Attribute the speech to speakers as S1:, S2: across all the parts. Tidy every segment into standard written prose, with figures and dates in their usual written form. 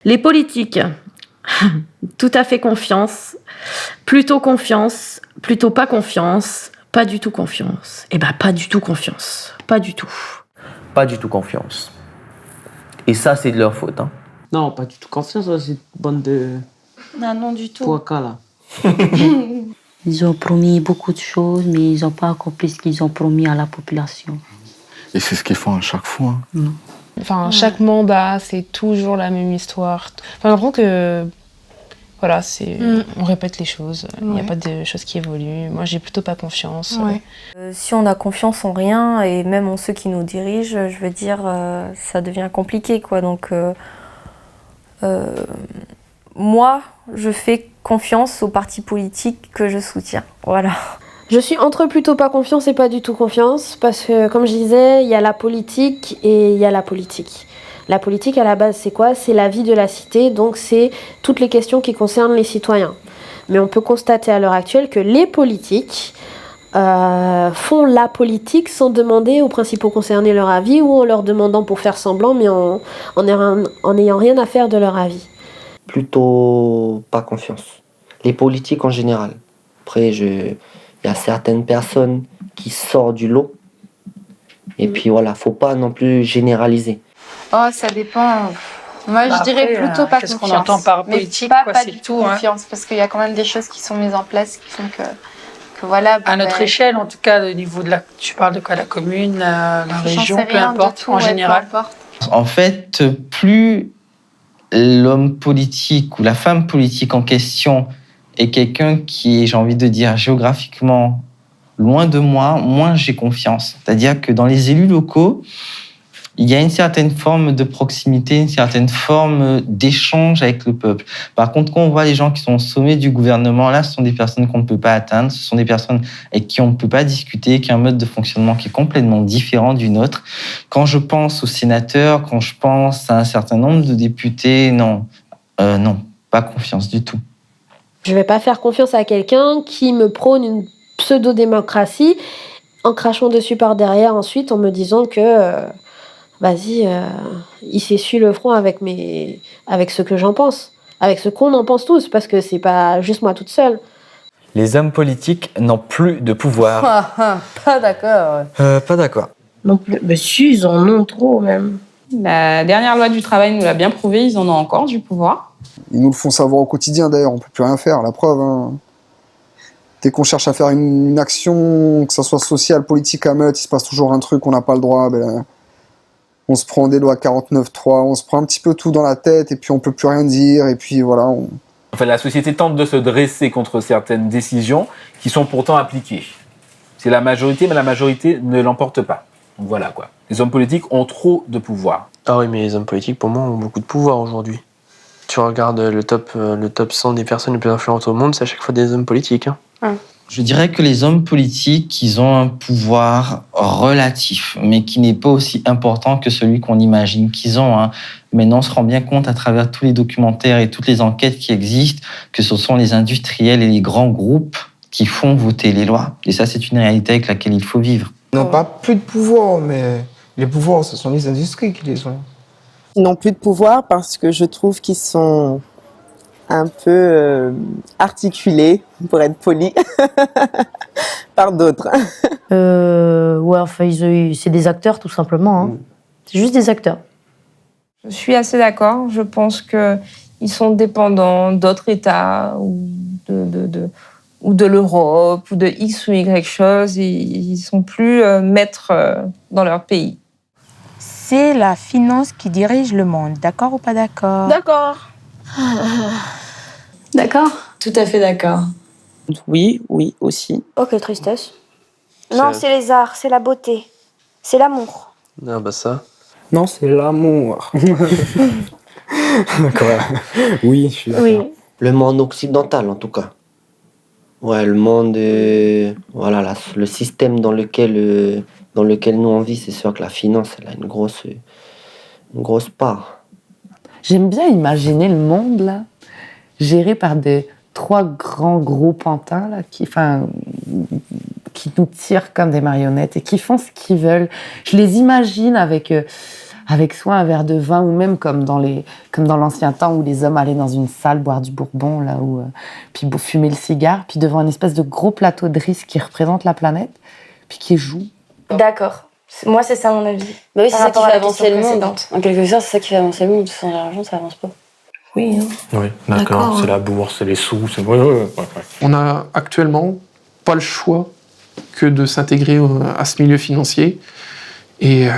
S1: Les politiques, tout à fait confiance, plutôt pas confiance, pas du tout confiance. Eh ben, pas du tout confiance, pas du tout.
S2: Pas du tout confiance. Et ça, c'est de leur faute. Hein.
S3: Non, pas du tout confiance, c'est une bande de...
S4: Non, du tout.
S3: Poica, là.
S5: Ils ont promis beaucoup de choses, mais ils n'ont pas accompli ce qu'ils ont promis à la population.
S6: Et c'est ce qu'ils font à chaque fois.
S7: Enfin, chaque mandat, c'est toujours la même histoire. Enfin, j'ai l'impression que, voilà, on répète les choses. Il n'y a pas de choses qui évoluent. Moi, j'ai plutôt pas confiance.
S4: Ouais.
S8: Si on a confiance en rien, et même en ceux qui nous dirigent, je veux dire, ça devient compliqué, quoi. Donc, moi, je fais confiance aux partis politiques que je soutiens. Voilà.
S9: Je suis entre plutôt pas confiance et pas du tout confiance parce que, comme je disais, il y a la politique et il y a la politique. La politique, à la base, c'est quoi ? C'est la vie de la cité, donc c'est toutes les questions qui concernent les citoyens. Mais on peut constater à l'heure actuelle que les politiques font la politique sans demander aux principaux concernés leur avis ou en leur demandant pour faire semblant, mais en n'ayant rien à faire de leur avis.
S10: Plutôt pas confiance. Les politiques en général. Après, il y a certaines personnes qui sortent du lot. Et puis voilà, faut pas non plus généraliser.
S4: Oh, ça dépend. Moi, je dirais plutôt pas confiance.
S11: Qu'est-ce qu'on entend par politique,
S4: mais
S11: quoi,
S4: pas
S11: c'est
S4: du
S11: tout.
S4: Confiance, parce qu'il y a quand même des choses qui sont mises en place qui font que voilà.
S11: À notre échelle, en tout cas, au niveau de tu parles de quoi, la commune, la région, peu importe, en général.
S2: En fait, plus l'homme politique ou la femme politique en question est quelqu'un qui est, j'ai envie de dire, géographiquement loin de moi, moins j'ai confiance. C'est-à-dire que dans les élus locaux, il y a une certaine forme de proximité, une certaine forme d'échange avec le peuple. Par contre, quand on voit les gens qui sont au sommet du gouvernement, là, ce sont des personnes qu'on ne peut pas atteindre, ce sont des personnes avec qui on ne peut pas discuter, qui ont un mode de fonctionnement qui est complètement différent du nôtre. Quand je pense aux sénateurs, quand je pense à un certain nombre de députés, non, pas confiance du tout.
S9: Je ne vais pas faire confiance à quelqu'un qui me prône une pseudo-démocratie en crachant dessus par derrière ensuite en me disant que il s'essuie le front avec ce que j'en pense, avec ce qu'on en pense tous, parce que c'est pas juste moi toute seule.
S12: Les hommes politiques n'ont plus de pouvoir.
S13: Pas d'accord.
S12: Pas d'accord.
S13: Non plus. Mais si, ils en ont trop même.
S14: La dernière loi du travail nous l'a bien prouvé, ils en ont encore du pouvoir.
S15: Ils nous le font savoir au quotidien d'ailleurs, on peut plus rien faire, la preuve. Hein. Dès qu'on cherche à faire une action, que ça soit sociale, politique, à meute, il se passe toujours un truc, on n'a pas le droit. On se prend des lois 49.3, on se prend un petit peu tout dans la tête et puis on peut plus rien dire et puis voilà.
S16: Enfin, la société tente de se dresser contre certaines décisions qui sont pourtant appliquées. C'est la majorité, mais la majorité ne l'emporte pas. Donc voilà quoi. Les hommes politiques ont trop de pouvoir.
S3: Ah oui, mais les hommes politiques, pour moi, ont beaucoup de pouvoir aujourd'hui. Tu regardes le top 100 des personnes les plus influentes au monde, c'est à chaque fois des hommes politiques. Hein.
S2: Je dirais que les hommes politiques, ils ont un pouvoir relatif, mais qui n'est pas aussi important que celui qu'on imagine qu'ils ont. Hein. Maintenant, on se rend bien compte à travers tous les documentaires et toutes les enquêtes qui existent que ce sont les industriels et les grands groupes qui font voter les lois. Et ça, c'est une réalité avec laquelle il faut vivre.
S17: Ils n'ont pas plus de pouvoir, mais les pouvoirs, ce sont les industries qui les ont.
S18: Ils n'ont plus de pouvoir parce que je trouve qu'ils sont un peu articulés, pour être poli, par d'autres.
S5: Ouais, enfin, c'est des acteurs, tout simplement. Hein. C'est juste des acteurs.
S19: Je suis assez d'accord. Je pense qu'ils sont dépendants d'autres États ou de l'Europe ou de X ou Y chose. Ils ne sont plus maîtres dans leur pays.
S20: C'est la finance qui dirige le monde. D'accord ou pas d'accord ?
S4: D'accord.
S7: D'accord ?
S3: Tout à fait d'accord.
S5: Oui, aussi.
S9: Oh, quelle tristesse.
S4: Non, c'est les arts, c'est la beauté, c'est l'amour.
S3: Ah bah ça.
S17: Non, c'est l'amour. D'accord. Oui, je suis d'accord.
S9: Oui.
S10: Le monde occidental, en tout cas. Ouais, le monde... le système dans lequel nous on vit, c'est sûr que la finance, elle a une grosse part.
S2: J'aime bien imaginer le monde, là, géré par trois grands gros pantins, là, qui nous tirent comme des marionnettes et qui font ce qu'ils veulent. Je les imagine avec
S21: avec soi un verre de vin, ou même comme dans l'ancien temps où les hommes allaient dans une salle boire du bourbon, là où, puis fumer le cigare, puis devant une espèce de gros plateau de riz qui représente la planète, puis qui joue.
S22: D'accord. Moi, c'est ça mon avis.
S23: Bah oui, c'est ça qui fait avancer le monde.
S22: Précédente.
S23: En quelque sorte, c'est ça qui fait avancer le monde. Sans l'argent, ça avance pas.
S22: Oui.
S24: Oui, d'accord. C'est la bourse, c'est les sous. Ouais.
S3: On a actuellement pas le choix que de s'intégrer à ce milieu financier. Et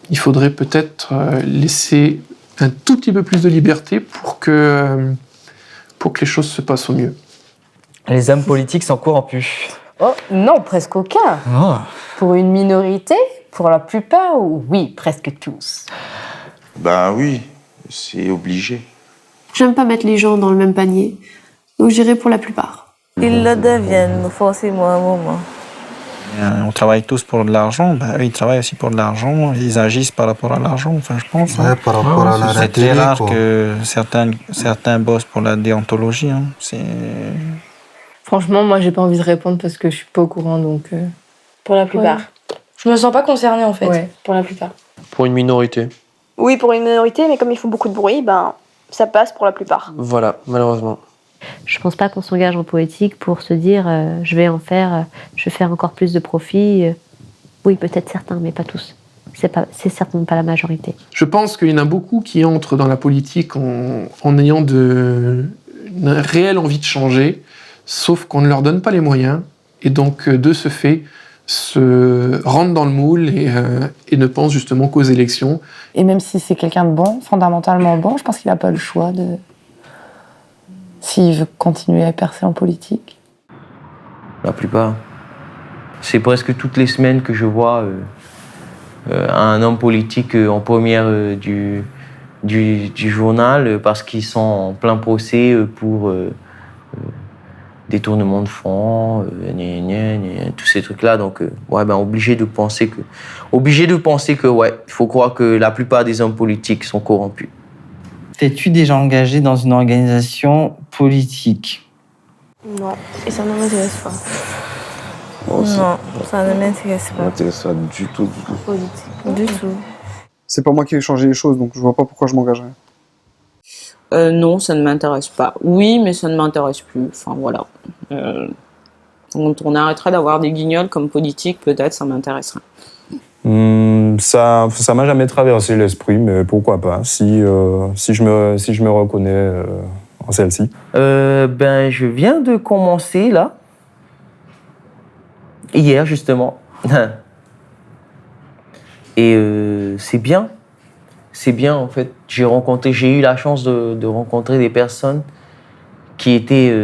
S3: il faudrait peut-être laisser un tout petit peu plus de liberté pour que les choses se passent au mieux.
S12: Les hommes politiques sont corrompus.
S22: Oh, non, presque aucun.
S12: Oh.
S22: Pour une minorité, pour la plupart, oui, presque tous.
S25: Ben oui, c'est obligé.
S9: J'aime pas mettre les gens dans le même panier, donc j'irai pour la plupart.
S8: Ils le deviennent forcément à un moment.
S26: On travaille tous pour de l'argent, eux ils travaillent aussi pour de l'argent, ils agissent par rapport à l'argent, enfin je pense.
S6: Ouais, par rapport à la
S26: c'est très
S6: télé,
S26: rare
S6: quoi.
S26: que certains bossent pour la déontologie. Hein.
S7: Franchement, moi, j'ai pas envie de répondre parce que je suis pas au courant, donc...
S23: Pour la plupart.
S22: Ouais. Je me sens pas concernée, en fait.
S23: Ouais, pour la plupart.
S3: Pour une minorité.
S9: Oui, pour une minorité, mais comme ils font beaucoup de bruit, ça passe pour la plupart.
S3: Voilà, malheureusement.
S27: Je pense pas qu'on s'engage en politique pour se dire je vais faire encore plus de profit. Oui, peut-être certains, mais pas tous. C'est certainement pas la majorité.
S3: Je pense qu'il y en a beaucoup qui entrent dans la politique en ayant une réelle envie de changer, sauf qu'on ne leur donne pas les moyens, et donc de ce fait, se rentrent dans le moule et ne pensent justement qu'aux élections.
S21: Et même si c'est quelqu'un de bon, fondamentalement bon, je pense qu'il n'a pas le choix s'il veut continuer à percer en politique.
S28: La plupart. C'est presque toutes les semaines que je vois un homme politique en première du journal parce qu'ils sont en plein procès pour détournement de fonds, tous ces trucs-là. Donc, obligé de penser que, il faut croire que la plupart des hommes politiques sont corrompus.
S2: T'es-tu déjà engagé dans une organisation politique?
S9: Non, et ça ne m'intéresse pas.
S8: Non, ça ne m'intéresse pas.
S6: Ça m'intéresse pas du tout.
S8: Du tout.
S15: C'est pas moi qui vais changer les choses, donc je vois pas pourquoi je m'engagerais.
S14: Non, ça ne m'intéresse pas. Oui, mais ça ne m'intéresse plus. Enfin, voilà. Quand on arrêtera d'avoir des guignols comme politique, peut-être ça m'intéresserait.
S29: Ça m'a jamais traversé l'esprit, mais pourquoi pas, si je me reconnais en celle-ci.
S28: Je viens de commencer, là. Hier, justement. Et c'est bien. C'est bien, en fait. J'ai eu la chance de rencontrer des personnes qui étaient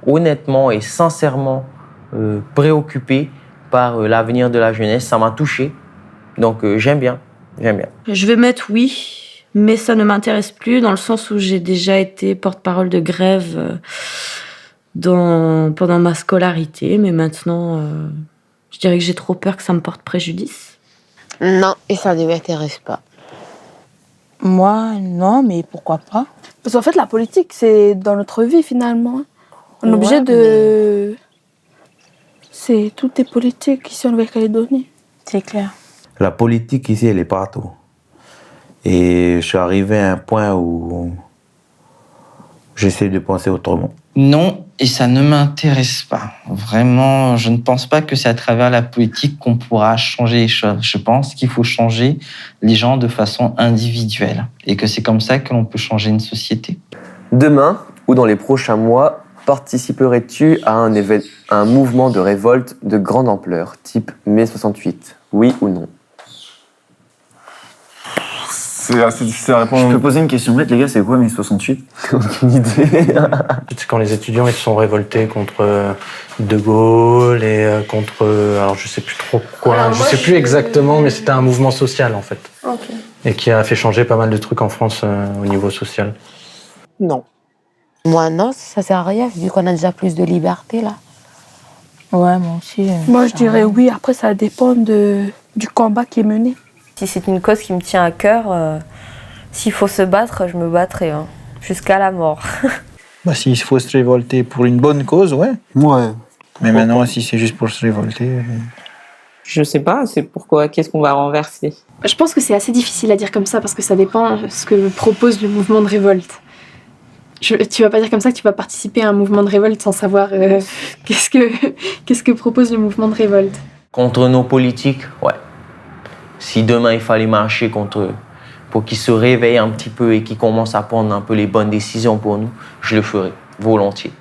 S28: honnêtement et sincèrement préoccupées par l'avenir de la jeunesse. Ça m'a touché. Donc j'aime bien.
S1: Je vais mettre oui, mais ça ne m'intéresse plus dans le sens où j'ai déjà été porte-parole de grève pendant ma scolarité, mais maintenant, je dirais que j'ai trop peur que ça me porte préjudice.
S20: Non, et ça ne m'intéresse pas.
S5: Moi, non, mais pourquoi pas?
S9: Parce qu'en fait, la politique, c'est dans notre vie, finalement. On est obligé de... Tout est politique ici en Nouvelle-Calédonie.
S5: C'est clair.
S25: La politique ici, elle est partout. Et je suis arrivé à un point où j'essaie de penser autrement.
S2: Non, et ça ne m'intéresse pas. Vraiment, je ne pense pas que c'est à travers la politique qu'on pourra changer les choses. Je pense qu'il faut changer les gens de façon individuelle. Et que c'est comme ça que l'on peut changer une société.
S30: Demain, ou dans les prochains mois, participerais-tu à un mouvement de révolte de grande ampleur, type mai 68? Oui ou non?
S6: C'est assez difficile à répondre.
S31: Je peux poser une question bête, les gars, c'est quoi mai 68?
S30: Aucune idée.
S24: C'est quand les étudiants ils se sont révoltés contre De Gaulle et contre... alors je sais plus trop quoi, je sais plus exactement, mais c'était un mouvement social en fait.
S9: Okay.
S24: Et qui a fait changer pas mal de trucs en France au niveau social.
S5: Non. Moi, non, ça sert à rien, vu qu'on a déjà plus de liberté, là.
S19: Ouais, moi aussi.
S9: Moi, je dirais oui. Après, ça dépend du combat qui est mené.
S8: Si c'est une cause qui me tient à cœur, s'il faut se battre, je me battrai, hein, jusqu'à la mort.
S26: S'il faut se révolter pour une bonne cause, ouais.
S15: Ouais.
S26: Mais maintenant, si c'est juste pour se révolter...
S14: Je sais pas, c'est pourquoi, qu'est-ce qu'on va renverser?
S4: Je pense que c'est assez difficile à dire comme ça parce que ça dépend de ce que propose le mouvement de révolte. Tu vas pas dire comme ça que tu vas participer à un mouvement de révolte sans savoir qu'est-ce que propose le mouvement de révolte.
S28: Contre nos politiques, ouais. Si demain il fallait marcher contre eux, pour qu'ils se réveillent un petit peu et qu'ils commencent à prendre un peu les bonnes décisions pour nous, je le ferai, volontiers.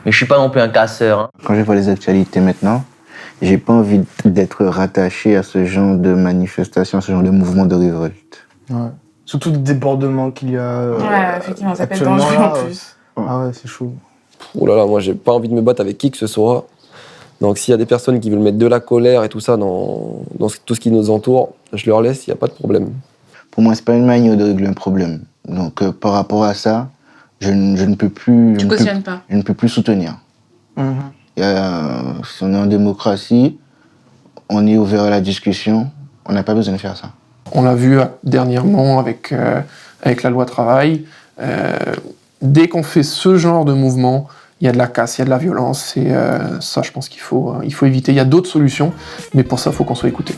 S28: Mais je suis pas non plus un casseur. Hein.
S7: Quand je vois les actualités maintenant, j'ai pas envie d'être rattaché à ce genre de manifestation, ce genre de mouvement de révolte.
S10: Ouais. Surtout le débordement qu'il y a
S19: Ouais, effectivement, ça peut être
S10: actuellement,
S19: dangereux
S10: là,
S19: en plus.
S10: Ah ouais, c'est chaud.
S11: Oh là là, moi j'ai pas envie de me battre avec qui que ce soit. Donc s'il y a des personnes qui veulent mettre de la colère et tout ça dans tout ce qui nous entoure, je leur laisse, il n'y a pas de problème.
S7: Pour moi, c'est pas une manière de régler un problème. Donc par rapport à ça, je ne peux plus...
S19: Tu cautionnes pas.
S7: Je ne peux plus soutenir. Si on est en démocratie, on est ouvert à la discussion, on n'a pas besoin de faire ça.
S3: On l'a vu dernièrement avec la loi travail. Dès qu'on fait ce genre de mouvement, il y a de la casse, il y a de la violence. Et ça, je pense qu'il faut éviter. Il y a d'autres solutions, mais pour ça, il faut qu'on soit écouté.